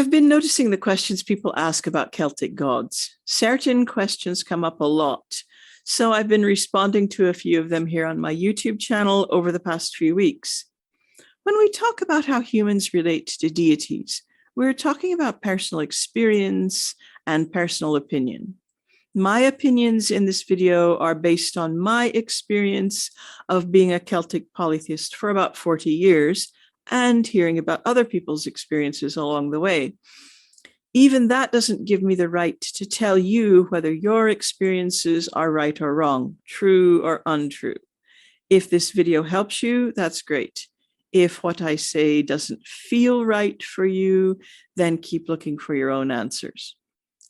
I've been noticing the questions people ask about Celtic gods. Certain questions come up a lot, so I've been responding to a few of them here on my YouTube channel over the past few weeks. When we talk about how humans relate to deities, we're talking about personal experience and personal opinion. My opinions in this video are based on my experience of being a Celtic polytheist for about 40 years and hearing about other people's experiences along the way. Even that doesn't give me the right to tell you whether your experiences are right or wrong, true or untrue. If this video helps you, that's great. If what I say doesn't feel right for you, then keep looking for your own answers.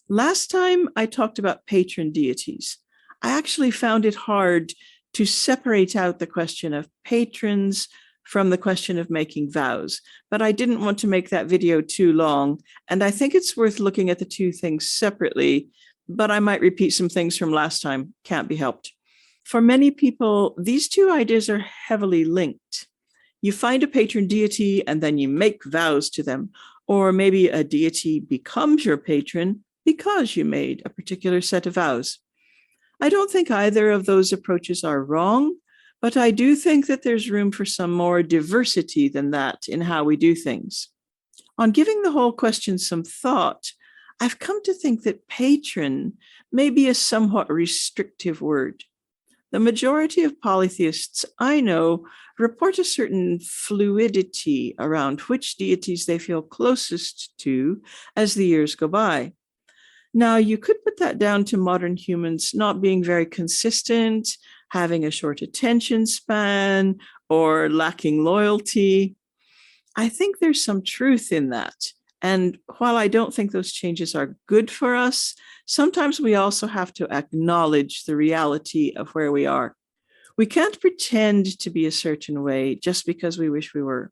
Last time I talked about patron deities. I actually found it hard to separate out the question of patrons from the question of making vows, but I didn't want to make that video too long, and I think it's worth looking at the two things separately, but I might repeat some things from last time, can't be helped. For many people, these two ideas are heavily linked. You find a patron deity and then you make vows to them, or maybe a deity becomes your patron because you made a particular set of vows. I don't think either of those approaches are wrong, but I do think that there's room for some more diversity than that in how we do things. On giving the whole question some thought, I've come to think that patron may be a somewhat restrictive word. The majority of polytheists I know report a certain fluidity around which deities they feel closest to as the years go by. Now, you could put that down to modern humans not being very consistent, having a short attention span, or lacking loyalty. I think there's some truth in that. And while I don't think those changes are good for us, sometimes we also have to acknowledge the reality of where we are. We can't pretend to be a certain way just because we wish we were.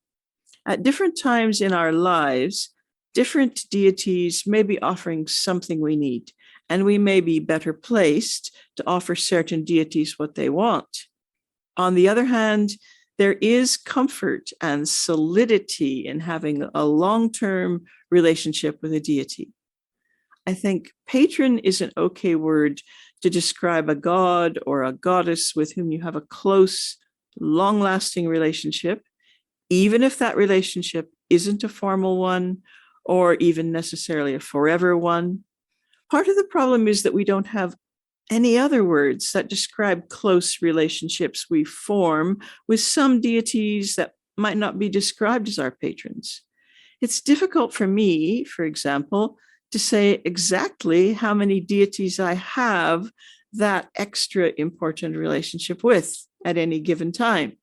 At different times in our lives, different deities may be offering something we need, and we may be better placed to offer certain deities what they want. On the other hand, there is comfort and solidity in having a long-term relationship with a deity. I think patron is an okay word to describe a god or a goddess with whom you have a close, long-lasting relationship, even if that relationship isn't a formal one or even necessarily a forever one. Part of the problem is that we don't have any other words that describe close relationships we form with some deities that might not be described as our patrons. It's difficult for me, for example, to say exactly how many deities I have that extra important relationship with at any given time.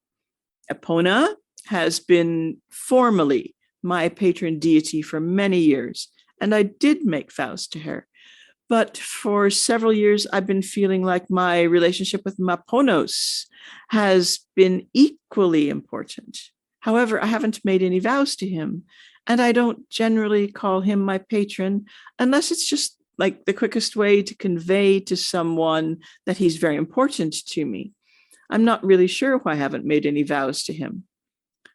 Epona has been formally my patron deity for many years, and I did make vows to her. But for several years, I've been feeling like my relationship with Maponos has been equally important. However, I haven't made any vows to him, and I don't generally call him my patron unless it's just like the quickest way to convey to someone that he's very important to me. I'm not really sure why I haven't made any vows to him.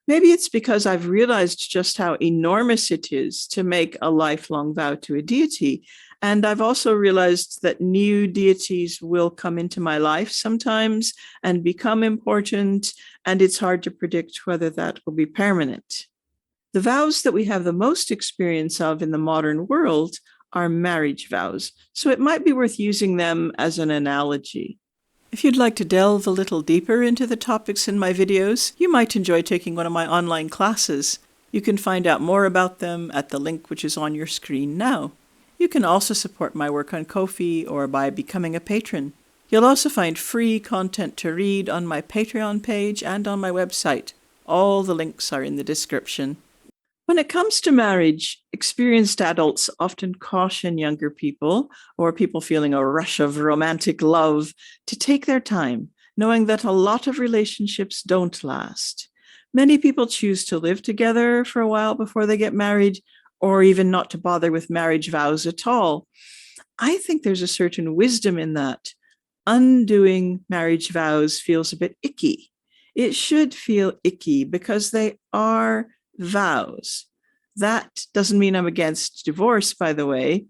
Maybe it's because I've realized just how enormous it is to make a lifelong vow to a deity. And I've also realized that new deities will come into my life sometimes and become important, and it's hard to predict whether that will be permanent. The vows that we have the most experience of in the modern world are marriage vows, so it might be worth using them as an analogy. If you'd like to delve a little deeper into the topics in my videos, you might enjoy taking one of my online classes. You can find out more about them at the link which is on your screen now. You can also support my work on Ko-fi or by becoming a patron. You'll also find free content to read on my Patreon page and on my website. All the links are in the description. When it comes to marriage, experienced adults often caution younger people or people feeling a rush of romantic love to take their time, knowing that a lot of relationships don't last. Many people choose to live together for a while before they get married, or even not to bother with marriage vows at all. I think there's a certain wisdom in that. Undoing marriage vows feels a bit icky. It should feel icky because they are vows. That doesn't mean I'm against divorce, by the way.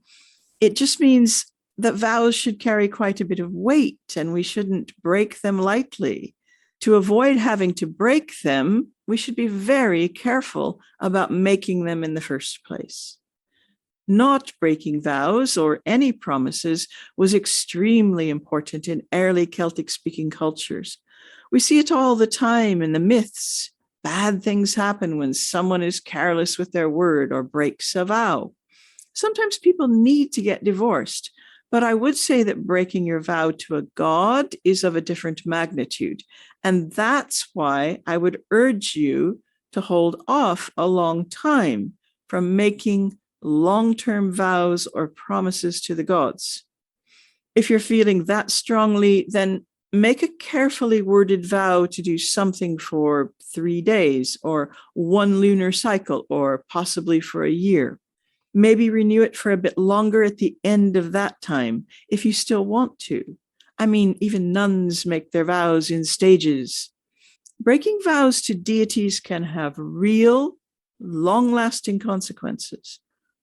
It just means that vows should carry quite a bit of weight and we shouldn't break them lightly. To avoid having to break them, we should be very careful about making them in the first place. Not breaking vows or any promises was extremely important in early Celtic speaking cultures. We see it all the time in the myths. Bad things happen when someone is careless with their word or breaks a vow. Sometimes people need to get divorced, but I would say that breaking your vow to a god is of a different magnitude. And that's why I would urge you to hold off a long time from making long-term vows or promises to the gods. If you're feeling that strongly, then make a carefully worded vow to do something for 3 days or one lunar cycle, or possibly for a year. Maybe renew it for a bit longer at the end of that time if you still want to. I mean, even nuns make their vows in stages. Breaking vows to deities can have real, long-lasting consequences,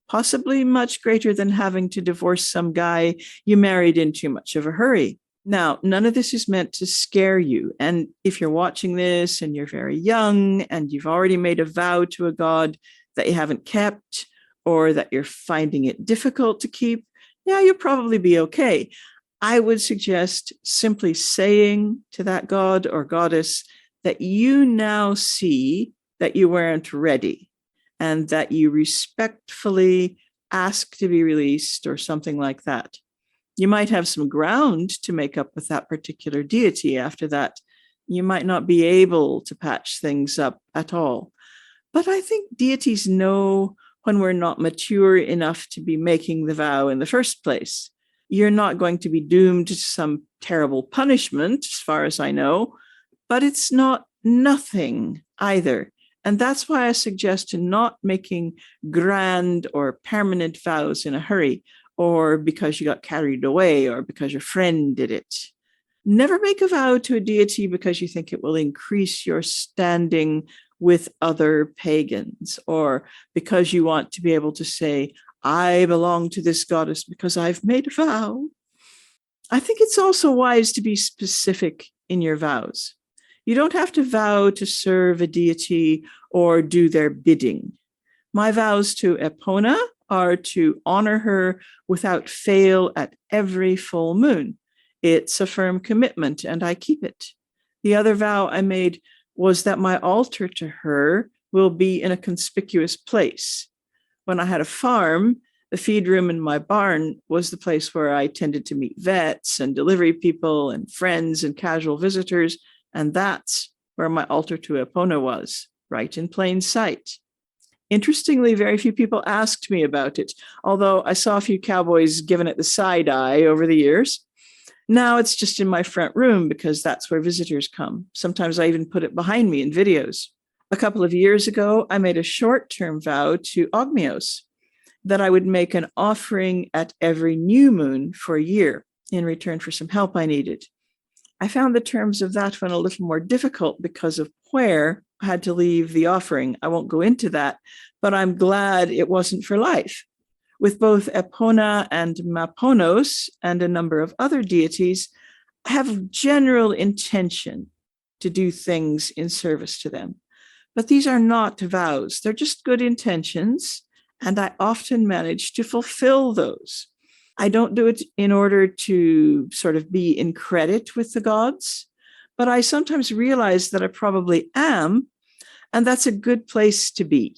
possibly much greater than having to divorce some guy you married in too much of a hurry. Now, none of this is meant to scare you. And if you're watching this and you're very young and you've already made a vow to a god that you haven't kept, or that you're finding it difficult to keep, yeah, you'll probably be okay. I would suggest simply saying to that god or goddess that you now see that you weren't ready and that you respectfully ask to be released or something like that. You might have some ground to make up with that particular deity after that. You might not be able to patch things up at all. But I think deities know when we're not mature enough to be making the vow in the first place. You're not going to be doomed to some terrible punishment, as far as I know, but it's not nothing either. And that's why I suggest not making grand or permanent vows in a hurry, or because you got carried away, or because your friend did it. Never make a vow to a deity because you think it will increase your standing with other pagans, or because you want to be able to say, I belong to this goddess because I've made a vow. I think it's also wise to be specific in your vows. You don't have to vow to serve a deity or do their bidding. My vows to Epona are to honor her without fail at every full moon. It's a firm commitment and I keep it. The other vow I made was that my altar to her will be in a conspicuous place. When I had a farm, the feed room in my barn was the place where I tended to meet vets and delivery people and friends and casual visitors. And that's where my altar to Epona was, right in plain sight. Interestingly, very few people asked me about it, although I saw a few cowboys giving it the side eye over the years. Now it's just in my front room because that's where visitors come. Sometimes I even put it behind me in videos. A couple of years ago, I made a short-term vow to Ogmios that I would make an offering at every new moon for a year in return for some help I needed. I found the terms of that one a little more difficult because of where I had to leave the offering. I won't go into that, but I'm glad it wasn't for life. With both Epona and Maponos and a number of other deities, I have general intention to do things in service to them. But these are not vows. They're just good intentions, and I often manage to fulfill those. I don't do it in order to sort of be in credit with the gods, but I sometimes realize that I probably am, and that's a good place to be.